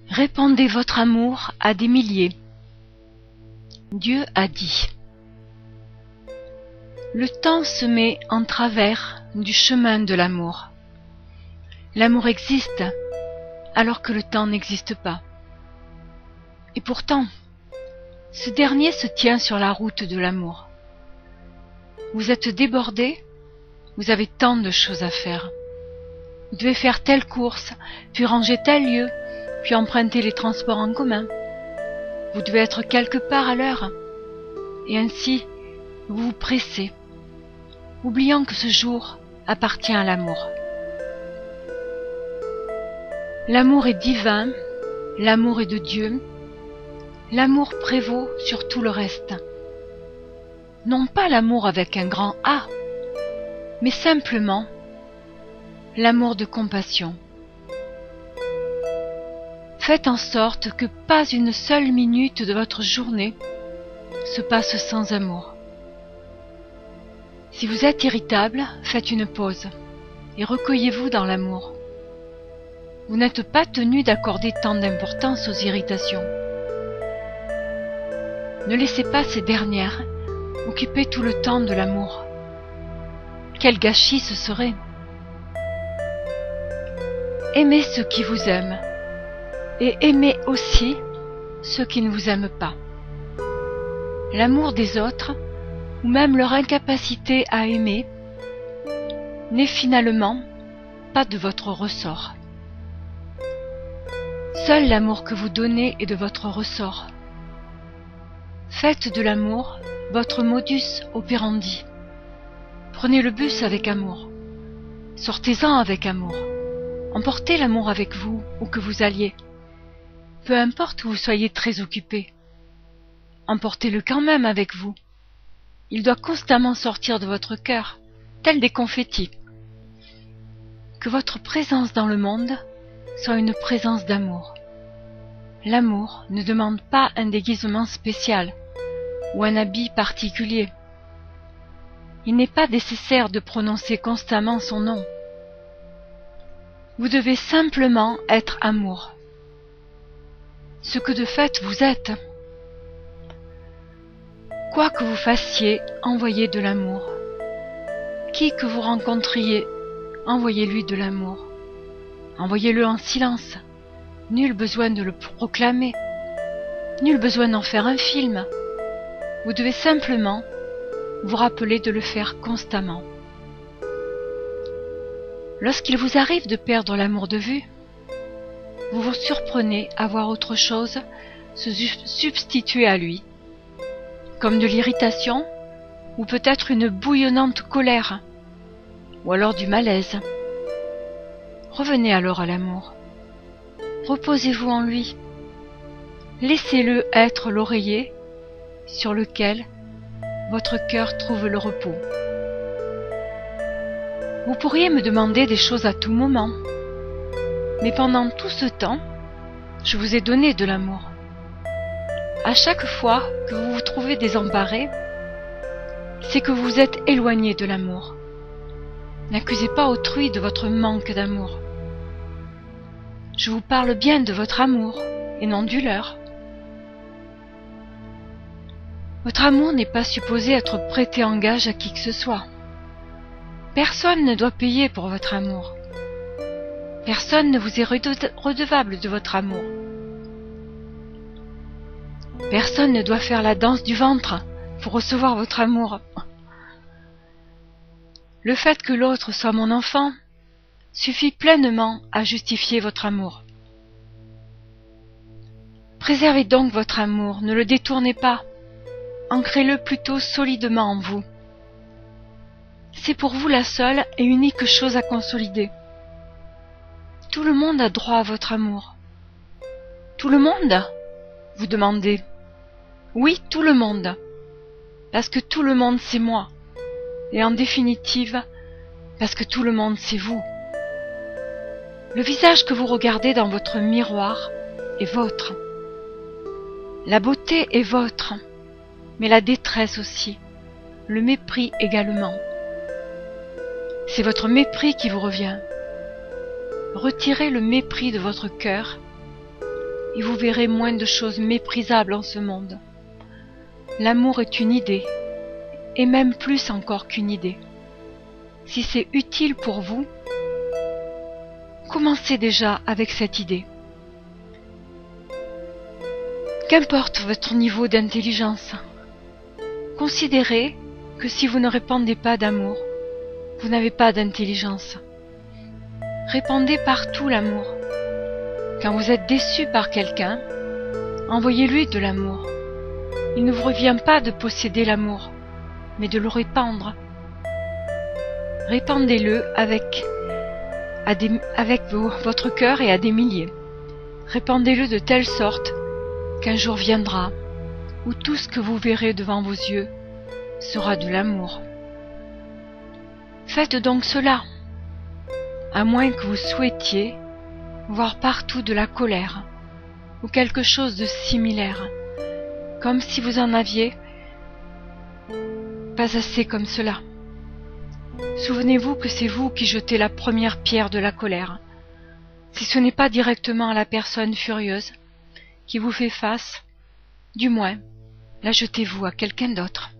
Répandez votre amour à des milliers. Dieu a dit. Le temps se met en travers du chemin de l'amour. L'amour existe alors que le temps n'existe pas. Et pourtant, ce dernier se tient sur la route de l'amour. Vous êtes débordé, vous avez tant de choses à faire. Vous devez faire telle course, puis ranger tel lieu, puis emprunter les transports en commun. Vous devez être quelque part à l'heure. Et ainsi, vous vous pressez, oubliant que ce jour appartient à l'amour. L'amour est divin, l'amour est de Dieu, l'amour prévaut sur tout le reste. Non pas l'amour avec un grand A, mais simplement l'amour de compassion. Faites en sorte que pas une seule minute de votre journée se passe sans amour. Si vous êtes irritable, faites une pause et recueillez-vous dans l'amour. Vous n'êtes pas tenu d'accorder tant d'importance aux irritations. Ne laissez pas ces dernières occuper tout le temps de l'amour. Quel gâchis ce serait! Aimez ceux qui vous aiment et aimez aussi ceux qui ne vous aiment pas. L'amour des autres, ou même leur incapacité à aimer, n'est finalement pas de votre ressort. Seul l'amour que vous donnez est de votre ressort. Faites de l'amour votre modus operandi. Prenez le bus avec amour. Sortez-en avec amour. Emportez l'amour avec vous où que vous alliez. Peu importe où vous soyez très occupé. Emportez-le quand même avec vous. Il doit constamment sortir de votre cœur, tel des confettis. Que votre présence dans le monde soit une présence d'amour. L'amour ne demande pas un déguisement spécial ou un habit particulier. Il n'est pas nécessaire de prononcer constamment son nom. Vous devez simplement être amour. Ce que de fait vous êtes. Quoi que vous fassiez, envoyez de l'amour. Qui que vous rencontriez, envoyez-lui de l'amour. Envoyez-le en silence. Nul besoin de le proclamer. Nul besoin d'en faire un film. Vous devez simplement vous rappeler de le faire constamment. Lorsqu'il vous arrive de perdre l'amour de vue, vous vous surprenez à voir autre chose se substituer à lui, comme de l'irritation, ou peut-être une bouillonnante colère, ou alors du malaise. Revenez alors à l'amour. Reposez-vous en lui. Laissez-le être l'oreiller sur lequel votre cœur trouve le repos. Vous pourriez me demander des choses à tout moment, mais pendant tout ce temps, je vous ai donné de l'amour. À chaque fois que vous vous trouvez désemparé, c'est que vous vous êtes éloigné de l'amour. N'accusez pas autrui de votre manque d'amour. Je vous parle bien de votre amour et non du leur. Votre amour n'est pas supposé être prêté en gage à qui que ce soit. Personne ne doit payer pour votre amour. Personne ne vous est redevable de votre amour. Personne ne doit faire la danse du ventre pour recevoir votre amour. Le fait que l'autre soit mon enfant suffit pleinement à justifier votre amour. Préservez donc votre amour, ne le détournez pas. Ancrez-le plutôt solidement en vous. C'est pour vous la seule et unique chose à consolider. Tout le monde a droit à votre amour. Tout le monde? Vous demandez. Oui, tout le monde. Parce que tout le monde c'est moi. Et en définitive, parce que tout le monde c'est vous. Le visage que vous regardez dans votre miroir est vôtre. La beauté est vôtre, mais la détresse aussi, le mépris également. C'est votre mépris qui vous revient. Retirez le mépris de votre cœur et vous verrez moins de choses méprisables en ce monde. L'amour est une idée, et même plus encore qu'une idée. Si c'est utile pour vous, commencez déjà avec cette idée. Qu'importe votre niveau d'intelligence, considérez que si vous ne répandez pas d'amour, vous n'avez pas d'intelligence. Répandez partout l'amour. Quand vous êtes déçu par quelqu'un, envoyez-lui de l'amour. Il ne vous revient pas de posséder l'amour, mais de le répandre. Répandez-le avec votre cœur et à des milliers. Répandez-le de telle sorte qu'un jour viendra où tout ce que vous verrez devant vos yeux sera de l'amour. Faites donc cela, à moins que vous souhaitiez voir partout de la colère ou quelque chose de similaire, comme si vous en aviez pas assez comme cela. Souvenez-vous que c'est vous qui jetez la première pierre de la colère. Si ce n'est pas directement à la personne furieuse qui vous fait face, du moins, la jetez-vous à quelqu'un d'autre.